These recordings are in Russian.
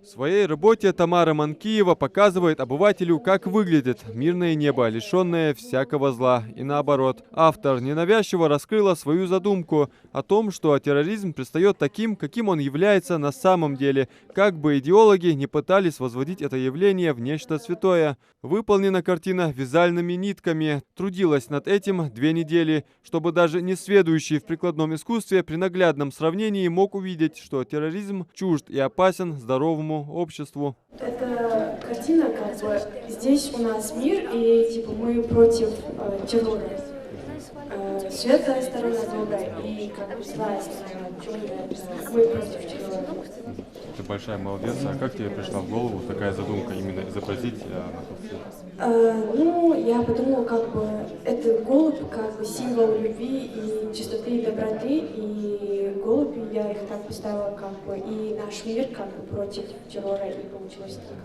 В своей работе Тамара Манкиева показывает обывателю, как выглядит мирное небо, лишенное всякого зла. И наоборот, автор ненавязчиво раскрыла свою задумку о том, что терроризм предстает таким, каким он является на самом деле, как бы идеологи не пытались возводить это явление в нечто святое. Выполнена картина вязальными нитками. Трудилась над этим 2 недели, чтобы даже несведущий в прикладном искусстве при наглядном сравнении мог увидеть, что терроризм чужд и опасен здоровому обществу. Это картина, как бы, здесь у нас мир, и типа мы против террора. Светлая сторона добрая и как бы злая сторона темная. Мы против террора. Ты большая молодец. А как тебе пришла в голову такая задумка именно изобразить на холсте? Ну, я подумала, как бы, это голубь, как бы, символ любви и чистоты и доброты, и голуби, я их так поставила, как бы, и наш мир, как бы, против террора, и получилось так.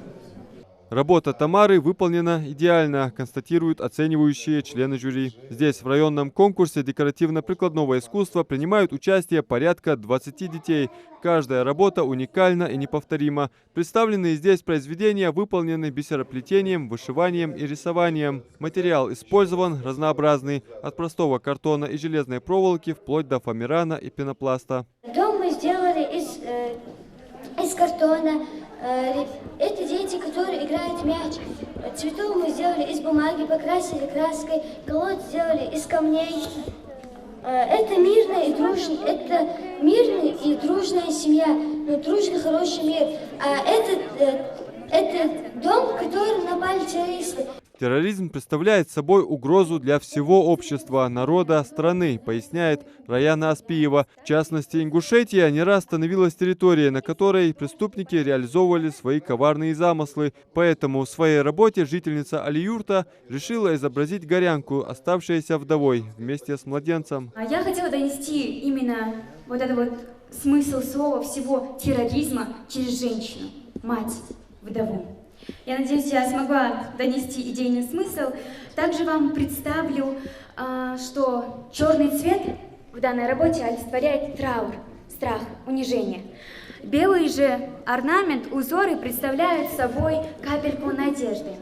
Работа Тамары выполнена идеально, констатируют оценивающие члены жюри. Здесь в районном конкурсе декоративно-прикладного искусства принимают участие порядка 20 детей. Каждая работа уникальна и неповторима. Представленные здесь произведения выполнены бисероплетением, вышиванием и рисованием. Материал использован разнообразный, от простого картона и железной проволоки вплоть до фоамирана и пенопласта. Дом мы сделали из картона. Это дети, которые играют в мяч. Цветов мы сделали из бумаги, покрасили краской. Колод сделали из камней. Это мирная и дружная семья, дружный, хороший мир. Это дом, в который напали террористы. Терроризм представляет собой угрозу для всего общества, народа, страны, поясняет Раяна Аспиева. В частности, Ингушетия не раз становилась территорией, на которой преступники реализовывали свои коварные замыслы. Поэтому в своей работе жительница Алиюрта решила изобразить горянку, оставшуюся вдовой, вместе с младенцем. Я хотела донести именно вот этот вот смысл слова всего терроризма через женщину, мать, вдову. Я надеюсь, я смогла донести идейный смысл. Также вам представлю, что черный цвет в данной работе олицетворяет траур, страх, унижение. Белый же орнамент, узоры представляют собой капельку надежды.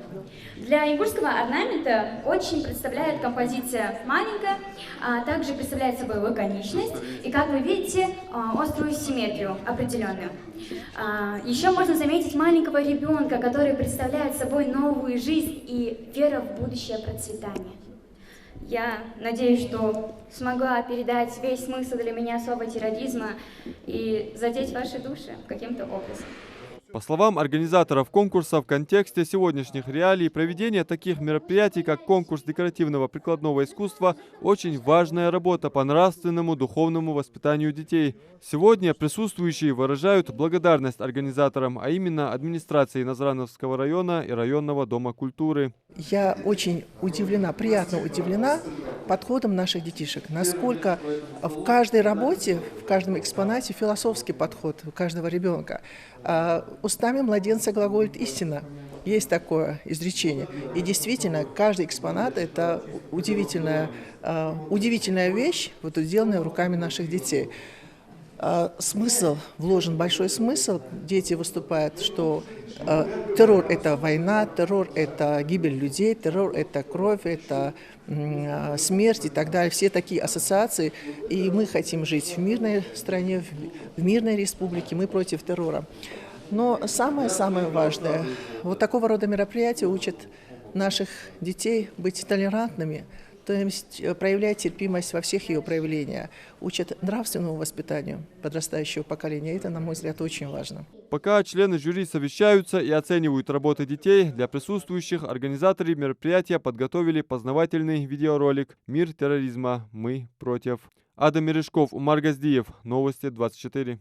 Для ингушского орнамента очень представляет композиция маленькая, а также представляет собой лаконичность и, как вы видите, острую симметрию определенную. Еще можно заметить маленького ребенка, который представляет собой новую жизнь и вера в будущее процветание. Я надеюсь, что смогла передать весь смысл для меня слова терроризма и задеть ваши души каким-то образом. По словам организаторов конкурса, в контексте сегодняшних реалий проведение таких мероприятий, как конкурс декоративного прикладного искусства, очень важная работа по нравственному, духовному воспитанию детей. Сегодня присутствующие выражают благодарность организаторам, а именно администрации Назрановского района и районного дома культуры. Я очень удивлена, приятно удивлена подходом наших детишек. Насколько в каждой работе, в каждом экспонате философский подход у каждого ребенка. Устами младенца глаголит истина. Есть такое изречение. И действительно, каждый экспонат – это удивительная вещь, вот сделанная руками наших детей. Смысл, вложен большой смысл. Дети выступают, что террор – это война, террор – это гибель людей, террор – это кровь, это смерть и так далее. Все такие ассоциации. И мы хотим жить в мирной стране, в мирной республике, мы против террора. Но самое-самое важное, вот такого рода мероприятия учат наших детей быть толерантными, то есть проявлять терпимость во всех ее проявлениях, учат нравственному воспитанию подрастающего поколения. Это, на мой взгляд, очень важно. Пока члены жюри совещаются и оценивают работы детей, для присутствующих организаторы мероприятия подготовили познавательный видеоролик «Мир терроризма. Мы против». Адам Мережков, Умар Газдиев. Новости 24.